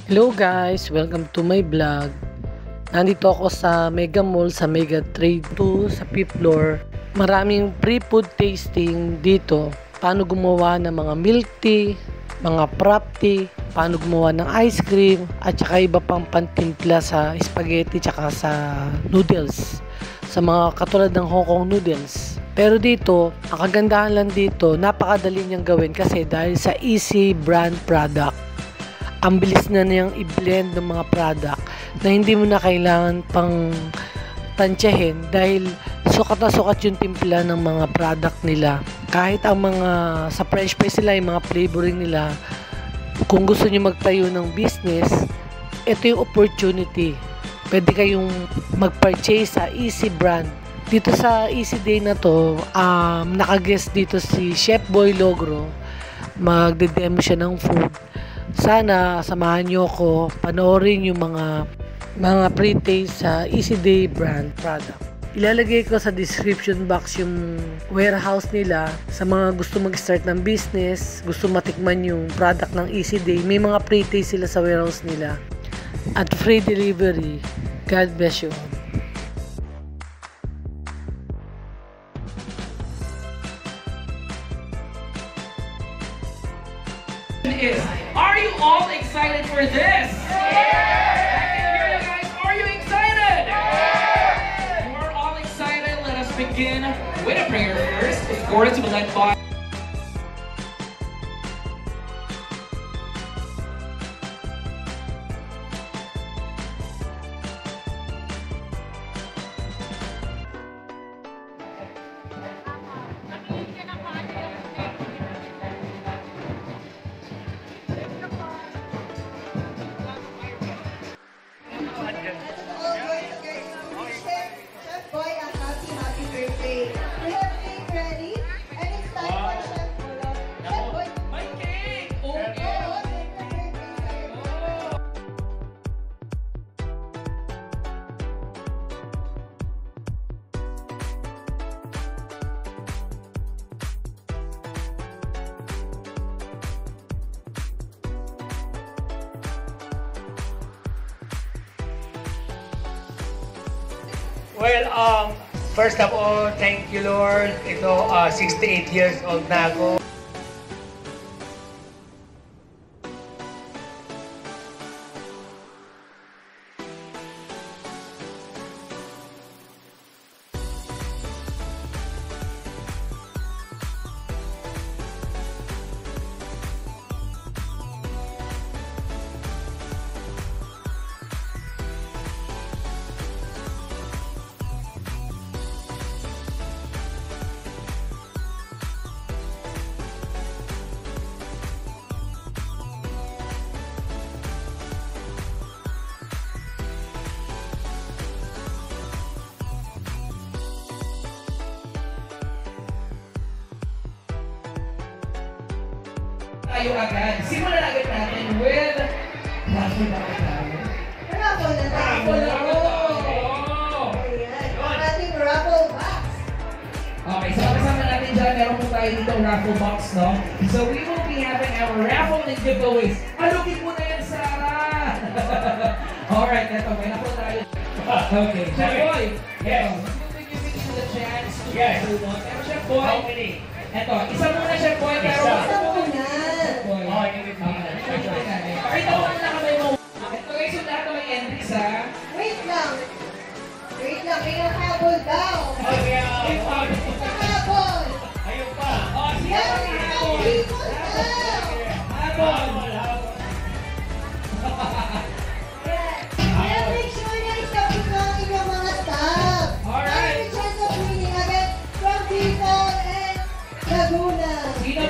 Hello guys! Welcome to my vlog. Nandito ako sa Mega Mall, sa Mega Trade 2, sa 5th floor. Maraming free food tasting dito. Paano gumawa ng mga milk tea, mga frap tea, paano gumawa ng ice cream, at saka iba pang pantimpla sa spaghetti tsaka sa noodles. Sa mga katulad ng Hong Kong noodles. Pero dito, ang kagandahan lang dito, napakadali niyang gawin kasi dahil sa Easy brand product. Ang bilis na niyang i-blend ng mga product na hindi mo na kailangan pang tansyahin dahil sukat na sukat yung timpla ng mga product nila. Kahit ang mga sa french fries nila, yung mga flavoring nila, kung gusto niyo magtayo ng business, ito yung opportunity. Pwede kayong mag-purchase sa Easy brand. Dito sa Easy Day na to, naka-guest dito si Chef Boy Logro. Magde-demo siya ng food. Sana samahan nyo ako panoorin yung mga pre-taste sa Easy Day brand product. Ilalagay ko sa description box yung warehouse nila sa mga gusto mag-start ng business, gusto matikman yung product ng Easy Day. May mga pre-taste sila sa warehouse nila at free delivery. God bless you. Are you all excited for this? Yeah! I can hear you guys. Are you excited? Yeah! We're all excited. Let us begin with a prayer first. Of course, we'll let by. Well, first of all, thank you Lord. Ito, 68 years old na ako. Tayo agad. Simulan agad natin with raffle na tayo. Raffle na tayo. Raffle na tayo. Ayan, ang ating raffle box. Okay, so kasama natin dyan, meron po tayo dito raffle box, no? So we will be having our raffle and giveaways. Alukin mo na yan, Sarah! Alright, eto, may raffle tayo. Okay, Chef Boy. Yes. We will be giving you the chance to Yes. raffle one. Pero Chef Boy, How many? eto, isa muna Chef Boy, pero Isa. Isa muna. Boy. Oh, give it me. Pakita mo na kamay mo. Ito guys, yung lahat ng may entries ha. Wait lang. Wait lang, may nakahabol daw. Oh, yeah. Nakahabol. Ayun pa. Oh, sino Yan, ang habol? nakahabol daw. Habol. Yan. Kaya make sure na isapit mo ang inyong mga staff. Alright. May chance of winning agad from Bicol and Laguna. Sino?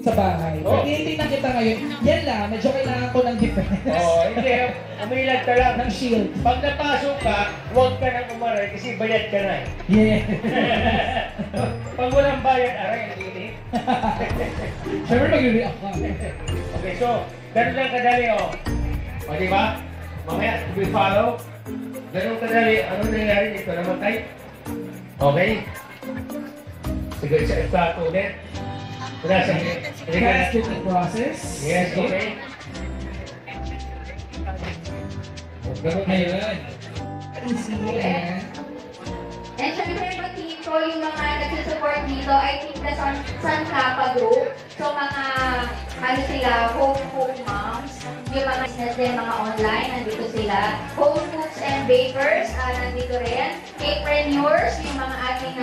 sa bahay. Oh. Pag-iintay na kita ngayon, yan lang, medyo kailangan ko ng defense. Hindi. Umilag ka lang. Ng shield. Pag napasok ka, huwag ka nang umaray kasi bayad ka na eh. Yeah. Pag walang bayad, aray, ang init. Siyempre mag-react ka. Okay, so, ganun lang kadali, oh. O, di ba? Mamaya, we follow. Ganun kadali, ano nangyari dito? Namatay? Okay? Sige, sa ulit. Nasa, Fast cooking process. yes, okay. Ganun na yun. Easy. And And syempre, pagtingin ko yung mga nagsusupport dito, I think the San Kappa Group. So, mga, ano sila, home moms, yung mga business din, mga online, nandito sila. Home cooks and bakers, nandito rin. Cakepreneurs, yung mga ating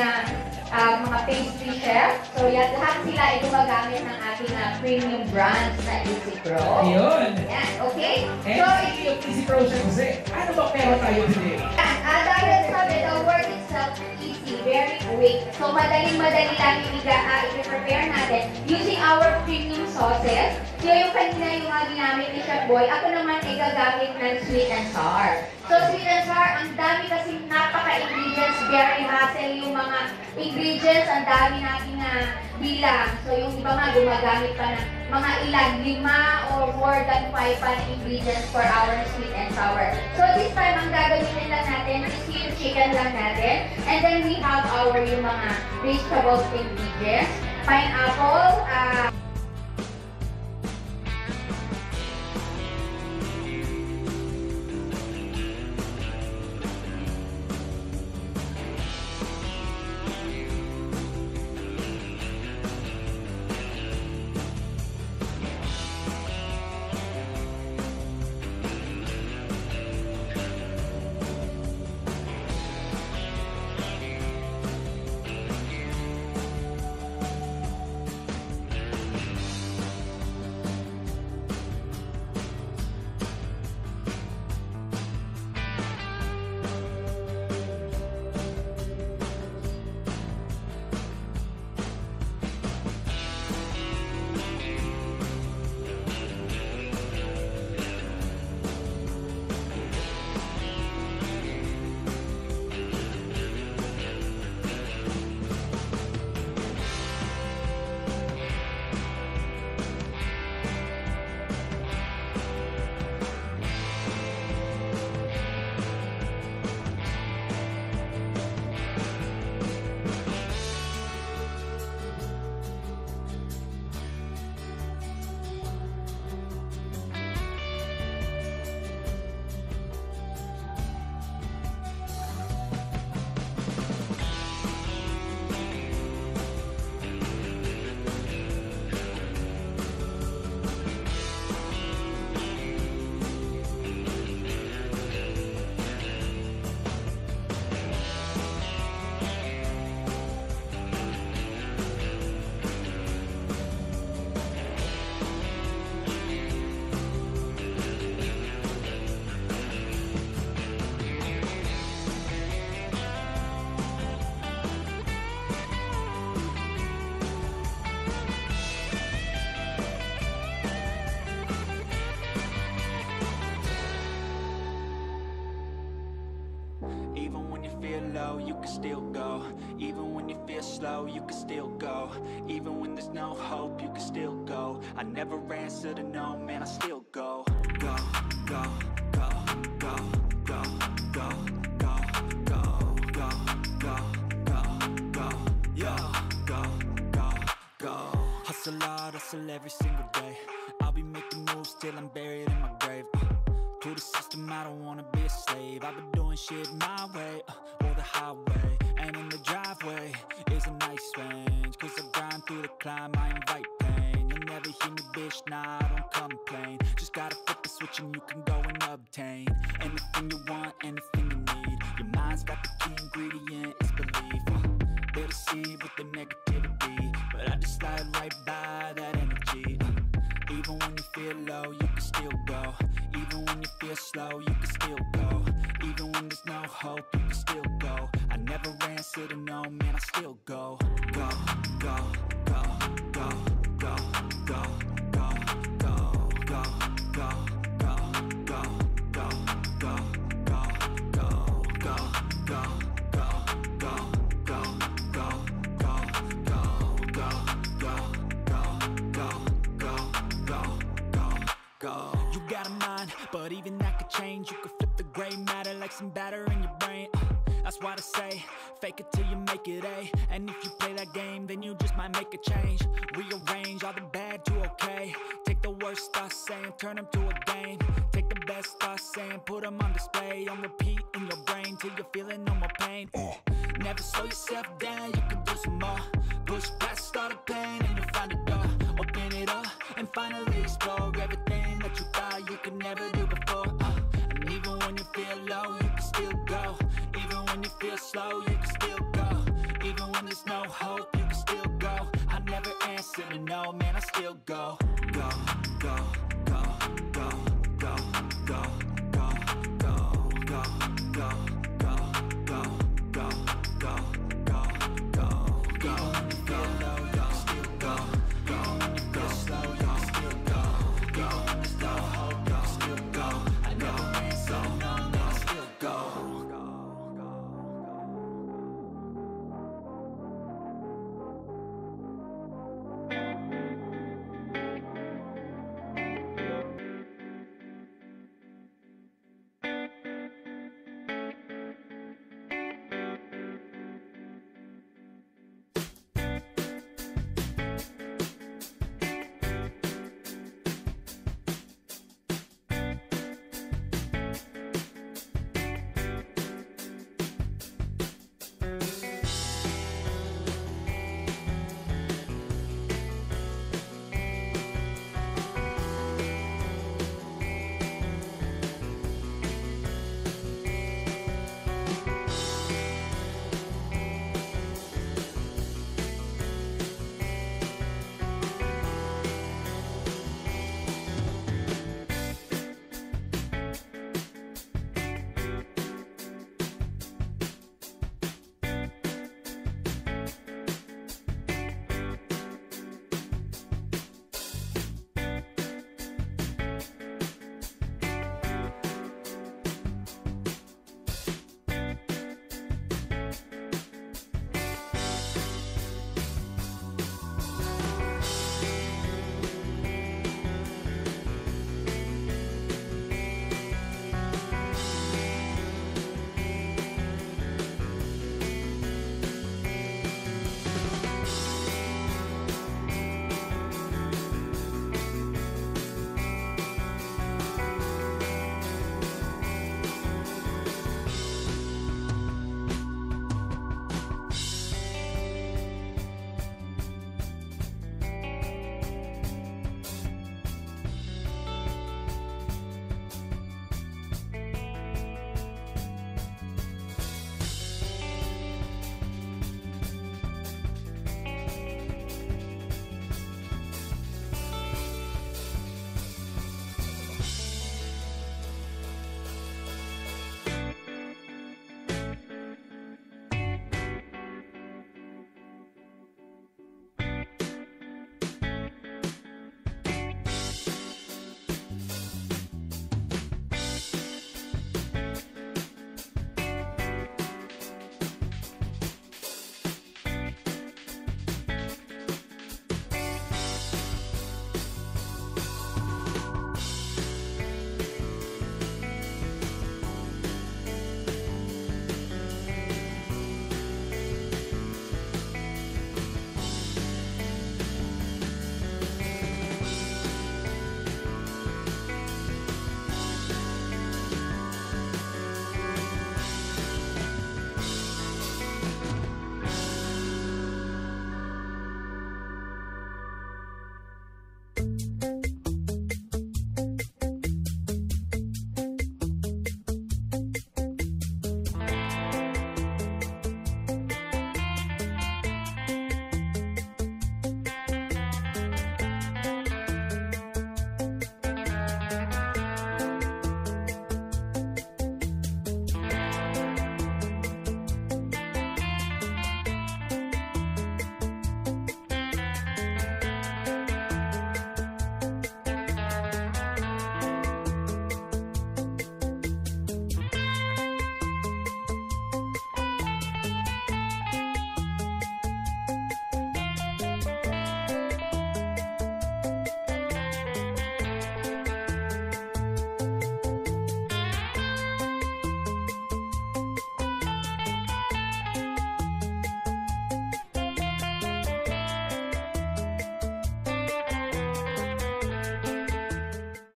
mga pastry chef. So, yan, lahat sila ay gumagamit ng ating premium brands na Easy Pro. yun. Yan, okay? And So, speaking of Easy Pro siya kasi, ano ba meron tayo today? dahil sabi, the word itself easy, very quick. So, madaling-madali lang yung i-prepare natin using our premium sauces. So, yung kanina yung mga ginamit ni Chef Boy, ako naman ay gagamit ng sweet and sour. So, sweet and sour, ang dami kasi napaka-ingredients, very hassle yung mga ingredients, ang dami nating bilang. So, yung iba nga gumagamit pa ng mga ilan, 5 or more than 5 pa na ingredients for our sweet and sour. So, this time, ang gagamitin lang natin is yung chicken lang natin. And then, we have our yung mga vegetables ingredients. Pineapple, Even when you feel low, you can still go. Even when you feel slow, you can still go. Even when there's no hope, you can still go. I never answer to no, man, I still go. Go, go, go, go, go, go, go, go, go, go, go, go, yo, go, go, go. Hustle hard, hustle every single day. I'll be making moves till I'm buried in my grave. To the system, I don't wanna be a slave. I've been doing shit my way, or the highway. And in the driveway is a nice range. Cause I grind through the climb, I invite pain. You'll never hear me, bitch, nah, I don't complain. Just gotta flip the switch and you can go and obtain anything you want, anything you need. Your mind's got the key ingredient, it's belief. They'll deceive with the negativity, but I just slide right by that energy. Even when you feel low, you can still go. Even when you feel slow, you can still go. Even when there's no hope, you can still go. I never answer to no, man, I still go. Go, go, go, go, go, go. You got a mind, but even that could change. You could flip the gray matter like some batter in your brain. That's why I say, fake it till you make it A. And if you play that game, then you just might make a change. Rearrange all the bad to okay. Take the worst thoughts saying, turn them to a game. Take the best thoughts saying, put them on display. On repeat in your brain till you're feeling no more pain. Never slow yourself down, you can do some more. Push past all the pain and you'll find a door. Open it up and finally explore everything that you thought you could never do before. And even when you feel low, you can still go. Even when you feel slow, you can still go. Even when there's no hope, you can still go. I never answer to no, man, I still go. Go, go, go, go, go, go, go, go, go, go, go, go, go, go, go, go, go. Go, low, you still go. Go, when you feel slow, you can still go. Go, when there's no hope, you can still go. I never answer to no, man, I still go.